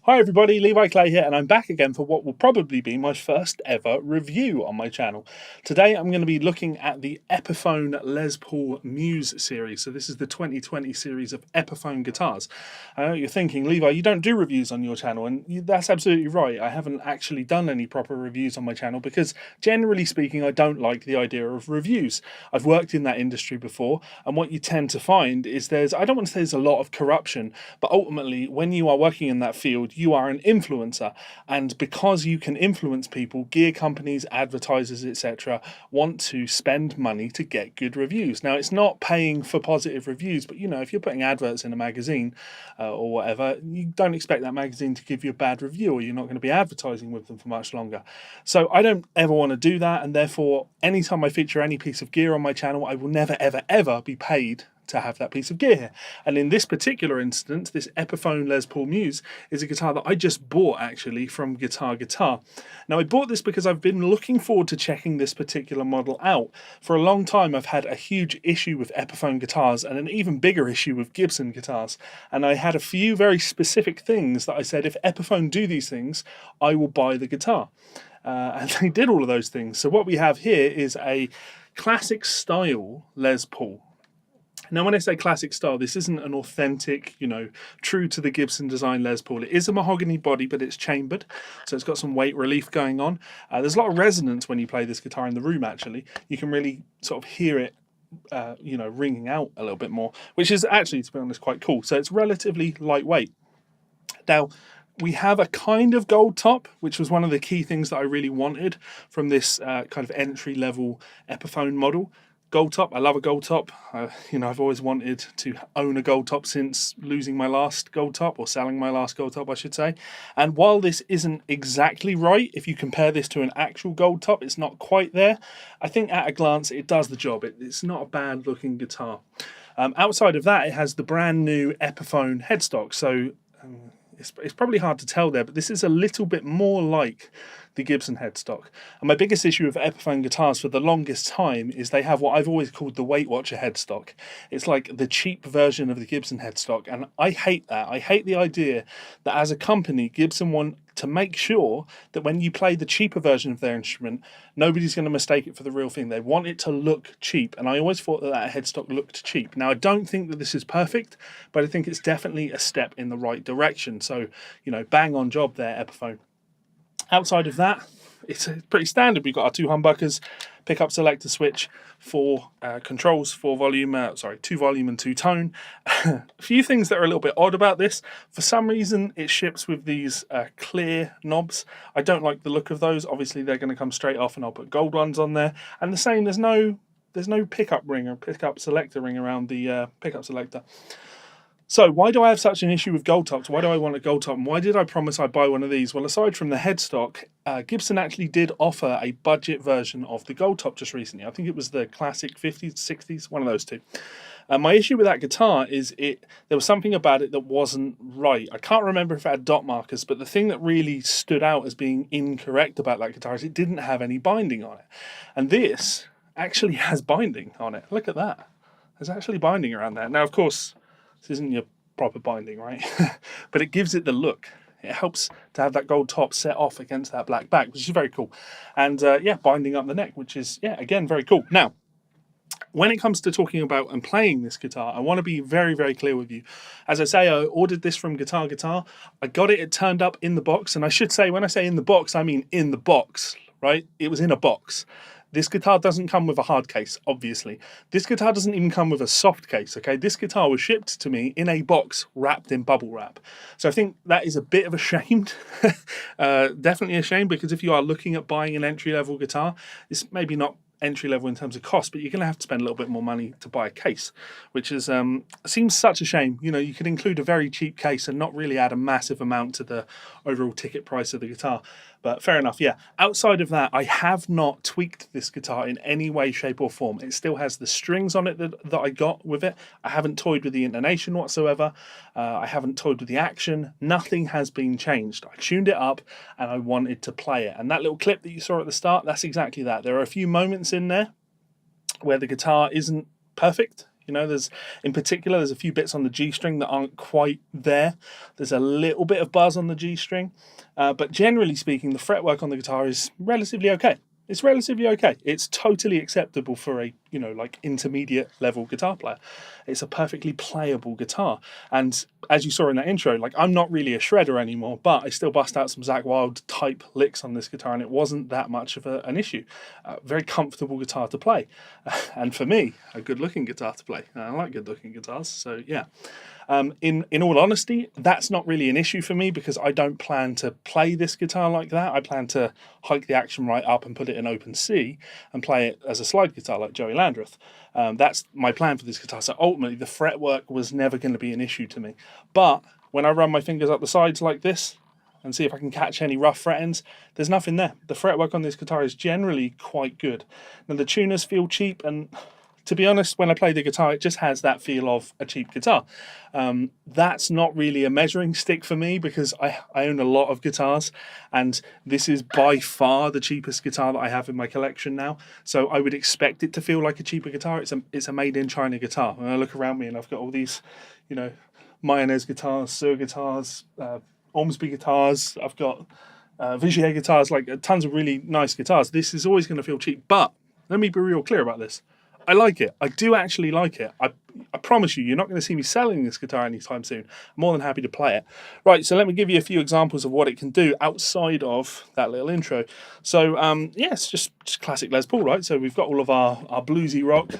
Hi everybody, Levi Clay here, and I'm back again for what will probably be my first ever review on my channel. Today I'm going to be looking at the Epiphone Les Paul Muse series. So this is the 2020 series of Epiphone guitars. I know you're thinking, Levi, you don't do reviews on your channel, and that's absolutely right. I haven't actually done any proper reviews on my channel because, generally speaking, I don't like the idea of reviews. I've worked in that industry before, and what you tend to find is I don't want to say there's a lot of corruption, but ultimately when you are working in that field, you are an influencer, and because you can influence people, gear companies, advertisers, etc. want to spend money to get good reviews. Now, it's not paying for positive reviews, but if you're putting adverts in a magazine or whatever, you don't expect that magazine to give you a bad review, or you're not going to be advertising with them for much longer. So I don't ever want to do that, and therefore anytime I feature any piece of gear on my channel, I will never ever be paid to have that piece of gear here. And in this particular instance, this Epiphone Les Paul Muse is a guitar that I just bought actually from Guitar. Now, I bought this because I've been looking forward to checking this particular model out. For a long time I've had a huge issue with Epiphone guitars and an even bigger issue with Gibson guitars, and I had a few very specific things that I said, if Epiphone do these things, I will buy the guitar. And they did all of those things. So what we have here is a classic style Les Paul. Now, when I say classic style, this isn't an authentic, true to the Gibson design Les Paul. It is a mahogany body, but it's chambered, so it's got some weight relief going on. There's a lot of resonance when you play this guitar in the room, actually. You can really sort of hear it, ringing out a little bit more, which is actually, to be honest, quite cool. So it's relatively lightweight. Now, we have a kind of gold top, which was one of the key things that I really wanted from this kind of entry-level Epiphone model. Gold top, I love a gold top. I've always wanted to own a gold top since losing my last gold top, or selling my last gold top, I should say. And while this isn't exactly right, if you compare this to an actual gold top, it's not quite there. I think at a glance, it does the job. It's not a bad looking guitar. Outside of that, it has the brand new Epiphone headstock. So it's probably hard to tell there, but this is a little bit more like the Gibson headstock. And my biggest issue with Epiphone guitars for the longest time is they have what I've always called the Weight Watcher headstock. It's like the cheap version of the Gibson headstock, and I hate that. I hate the idea that as a company, Gibson want to make sure that when you play the cheaper version of their instrument, nobody's going to mistake it for the real thing. They want it to look cheap, and I always thought that headstock looked cheap. Now, I don't think that this is perfect, but I think it's definitely a step in the right direction. So, bang on job there, Epiphone. Outside of that, it's pretty standard. We've got our two humbuckers, pickup selector switch, 4 controls, 2 volume and 2 tone. A few things that are a little bit odd about this. For some reason, it ships with these clear knobs. I don't like the look of those. Obviously, they're going to come straight off, and I'll put gold ones on there. And the same, there's no pickup ring or pickup selector ring around the pickup selector. So why do I have such an issue with gold tops? Why do I want a gold top? And why did I promise I'd buy one of these? Well, aside from the headstock, Gibson actually did offer a budget version of the gold top just recently. I think it was the classic 50s, 60s, one of those two. My issue with that guitar is there was something about it that wasn't right. I can't remember if it had dot markers, but the thing that really stood out as being incorrect about that guitar is it didn't have any binding on it. And this actually has binding on it. Look at that. There's actually binding around there. Now, of course, this isn't your proper binding, right? But it gives it the look. It helps to have that gold top set off against that black back, which is very cool. And binding up the neck, which is, again, very cool. Now, when it comes to talking about and playing this guitar, I want to be very, very clear with you. As I say, I ordered this from Guitar. I got it turned up in the box. And I should say, when I say in the box, I mean in the box, right? It was in a box. This guitar doesn't come with a hard case, obviously. This guitar doesn't even come with a soft case, okay? This guitar was shipped to me in a box wrapped in bubble wrap. So I think that is a bit of a shame. Definitely a shame, because if you are looking at buying an entry-level guitar, it's maybe not entry level in terms of cost, but you're going to have to spend a little bit more money to buy a case, which is seems such a shame. You know, you could include a very cheap case and not really add a massive amount to the overall ticket price of the guitar. But fair enough, yeah. Outside of that, I have not tweaked this guitar in any way, shape or form. It still has the strings on it that I got with it. I haven't toyed with the intonation whatsoever. I haven't toyed with the action. Nothing has been changed. I tuned it up and I wanted to play it. And that little clip that you saw at the start, that's exactly that. There are a few moments in there where the guitar isn't perfect. You know, there's a few bits on the G string that aren't quite there. There's a little bit of buzz on the G string, but generally speaking, the fretwork on the guitar is relatively okay. It's relatively okay. It's totally acceptable for a, you know, like intermediate level guitar player. It's a perfectly playable guitar. And as you saw in that intro, like, I'm not really a shredder anymore, but I still bust out some Zakk Wylde type licks on this guitar, and it wasn't that much of an issue. Very comfortable guitar to play. And for me, a good looking guitar to play. I like good looking guitars, so yeah. In all honesty, that's not really an issue for me, because I don't plan to play this guitar like that. I plan to hike the action right up and put it in open C and play it as a slide guitar like Joey Landreth. That's my plan for this guitar. So ultimately, the fretwork was never going to be an issue to me. But when I run my fingers up the sides like this and see if I can catch any rough fret ends, there's nothing there. The fretwork on this guitar is generally quite good. Now, the tuners feel cheap, and to be honest, when I play the guitar, it just has that feel of a cheap guitar. That's not really a measuring stick for me, because I own a lot of guitars, and this is by far the cheapest guitar that I have in my collection now. So I would expect it to feel like a cheaper guitar. It's a made in China guitar. When I look around me and I've got all these, you know, Mayonnaise guitars, Suhr guitars, Ormsby guitars, I've got Vigier guitars, like tons of really nice guitars. This is always going to feel cheap, but let me be real clear about this. I like it. I do actually like it. I promise you, you're not going to see me selling this guitar anytime soon. I'm more than happy to play it. Right, so let me give you a few examples of what it can do outside of that little intro. So, yeah, it's just classic Les Paul, right? So we've got all of our bluesy rock.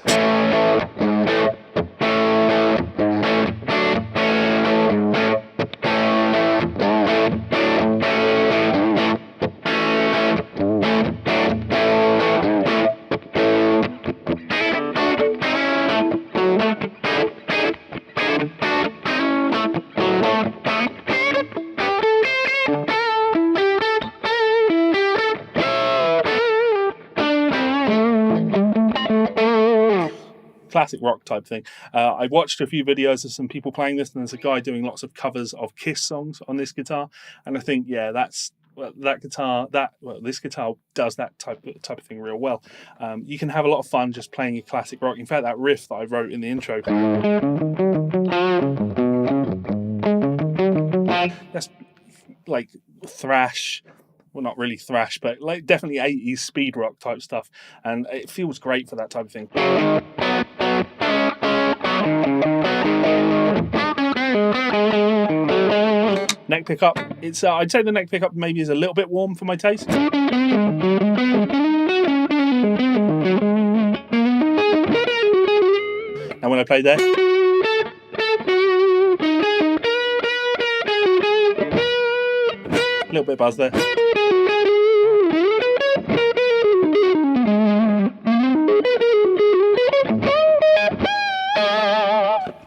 Classic rock type thing. I watched a few videos of some people playing this, and there's a guy doing lots of covers of Kiss songs on this guitar, and I think, yeah, this guitar does that type of thing real well. You can have a lot of fun just playing your classic rock. In fact, that riff that I wrote in the intro, that's like thrash. Well, not really thrash, but like definitely 80s speed rock type stuff, and it feels great for that type of thing. Neck pickup. It's I'd say the neck pickup maybe is a little bit warm for my taste. Now when I play there, a little bit of buzz there.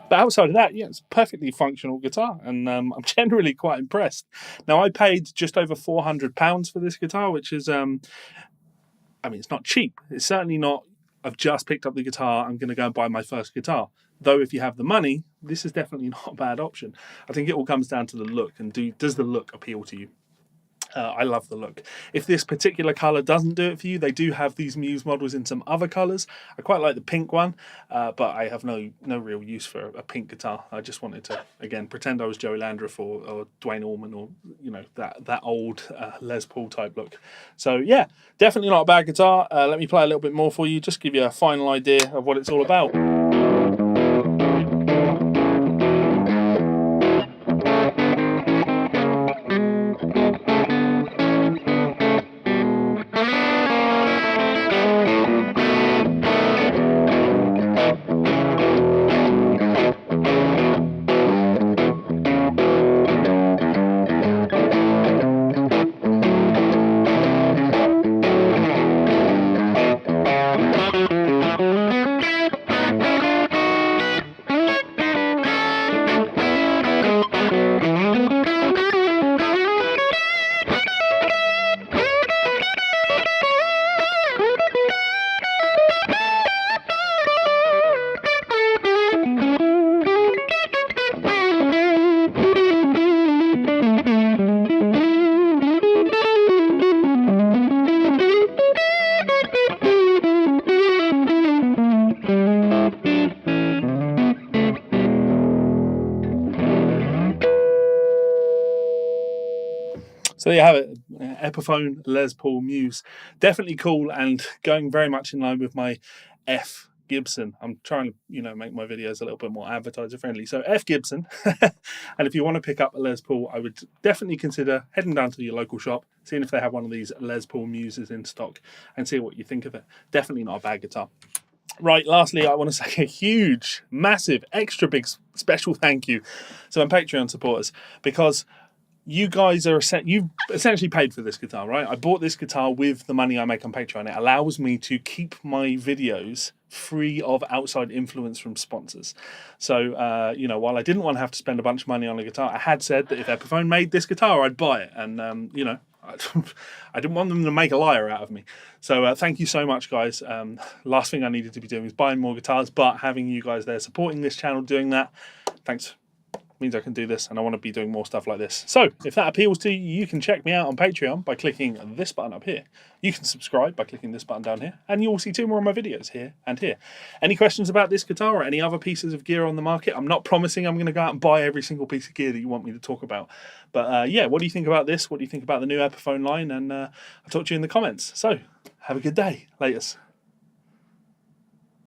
But outside of that, yeah, it's a perfectly functional guitar, and I'm generally quite impressed. Now, I paid just over £400 for this guitar, which is, I mean, it's not cheap. It's certainly not, I've just picked up the guitar, I'm going to go and buy my first guitar. Though if you have the money, this is definitely not a bad option. I think it all comes down to the look, and does the look appeal to you? I love the look. If this particular colour doesn't do it for you, they do have these Muse models in some other colours. I quite like the pink one, but I have no real use for a pink guitar. I just wanted to, again, pretend I was Joey Landreth or Dwayne Allman, or, you know, that old Les Paul type look. So yeah, definitely not a bad guitar. Let me play a little bit more for you, just give you a final idea of what it's all about. So there you have it, Epiphone Les Paul Muse. Definitely cool and going very much in line with my F Gibson. I'm trying to, make my videos a little bit more advertiser friendly. So F Gibson. And if you want to pick up a Les Paul, I would definitely consider heading down to your local shop, seeing if they have one of these Les Paul Muses in stock, and see what you think of it. Definitely not a bad guitar. Right, lastly, I want to say a huge, massive, extra big special thank you to my Patreon supporters, because you guys you've essentially paid for this guitar, right? I bought this guitar with the money I make on Patreon. It allows me to keep my videos free of outside influence from sponsors. So, while I didn't want to have to spend a bunch of money on a guitar, I had said that if Epiphone made this guitar, I'd buy it. And, I didn't want them to make a liar out of me. So thank you so much, guys. Last thing I needed to be doing is buying more guitars, but having you guys there supporting this channel, doing that, thanks. Means I can do this, and I want to be doing more stuff like this. So if that appeals to you, you can check me out on Patreon by clicking this button up here. You can subscribe by clicking this button down here, and you will see 2 more of my videos here and here. Any questions about this guitar or any other pieces of gear on the market? I'm not promising I'm going to go out and buy every single piece of gear that you want me to talk about. But yeah, what do you think about this? What do you think about the new Epiphone line? And I'll talk to you in the comments. So have a good day. Laters.